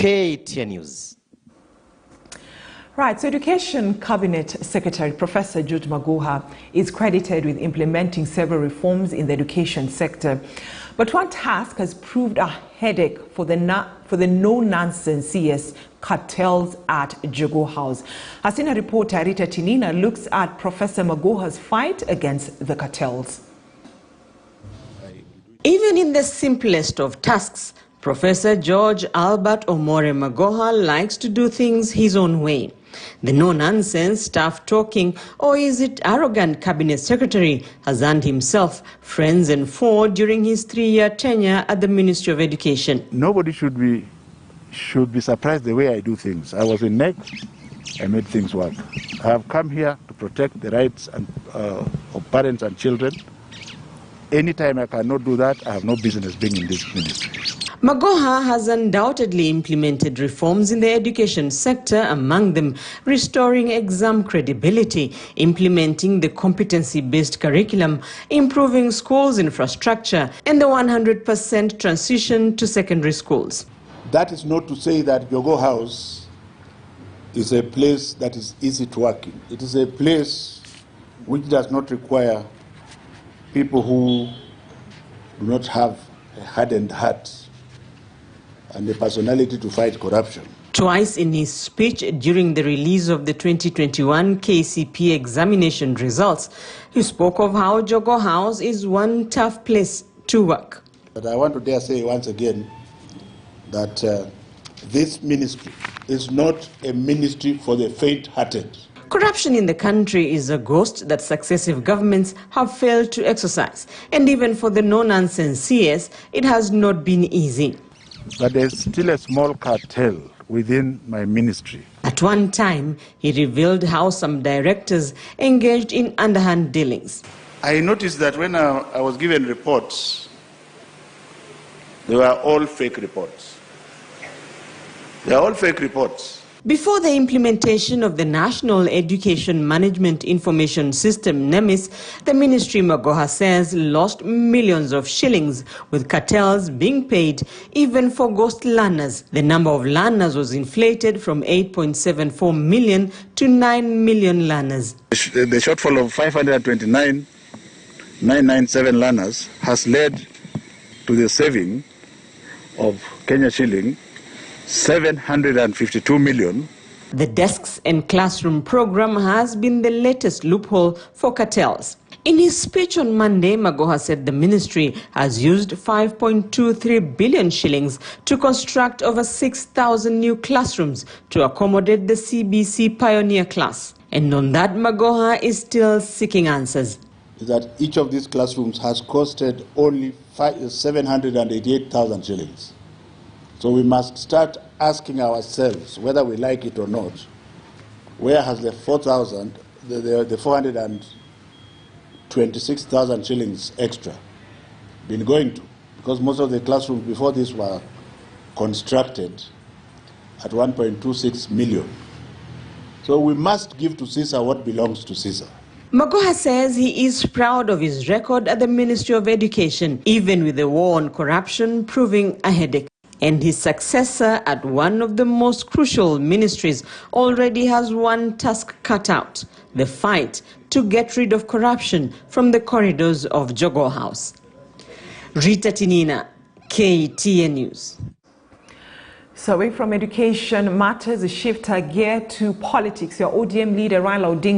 KTN News. Right, so Education Cabinet Secretary Professor CS Magoha is credited with implementing several reforms in the education sector. But one task has proved a headache for the no-nonsense CS cartels at Magoha House. Our senior reporter Rita Tinina looks at Professor Magoha's fight against the cartels. Even in the simplest of tasks, Professor George Albert Omore Magoha likes to do things his own way. The no-nonsense, tough-talking, or is it arrogant cabinet secretary has earned himself friends and foe during his 3-year tenure at the Ministry of Education. Nobody should be surprised the way I do things. I was in NEC, I made things work. I have come here to protect the rights of parents and children. Anytime I cannot do that, I have no business being in this ministry. Magoha has undoubtedly implemented reforms in the education sector, among them restoring exam credibility, implementing the competency-based curriculum, improving schools' infrastructure, and the 100% transition to secondary schools. That is not to say that Magoha House is a place that is easy to work in. It is a place which does not require people who do not have a hardened heart and the personality to fight corruption. Twice in his speech during the release of the 2021 KCPE examination results, he spoke of how Magoha House is one tough place to work. But I want to dare say once again that this ministry is not a ministry for the faint-hearted. Corruption in the country is a ghost that successive governments have failed to exorcise. And even for the no-nonsense CS, it has not been easy. But there's still a small cartel within my ministry. At one time, he revealed how some directors engaged in underhand dealings. I noticed that when I was given reports, they were all fake reports. They are all fake reports. Before the implementation of the National Education Management Information System, NEMIS, the Ministry, Magoha says, lost millions of shillings, with cartels being paid even for ghost learners. The number of learners was inflated from 8.74 million to 9 million learners. The shortfall of 529,997 learners has led to the saving of Kenya shilling 752 million. The desks and classroom program has been the latest loophole for cartels. In his speech on Monday, Magoha said the ministry has used 5.23 billion shillings to construct over 6,000 new classrooms to accommodate the CBC Pioneer class. And on that, Magoha is still seeking answers. That each of these classrooms has costed only 788,000 shillings. So we must start asking ourselves, whether we like it or not, where has the 426,000 shillings extra been going to? Because most of the classrooms before this were constructed at 1.26 million. So we must give to Caesar what belongs to Caesar. Magoha says he is proud of his record at the Ministry of Education, even with the war on corruption proving a headache. And his successor at one of the most crucial ministries already has one task cut out: the fight to get rid of corruption from the corridors of Magoha House. Rita Tinina, KTN News. So away from education matters, a shift gear to politics. Your ODM leader Raila Odinga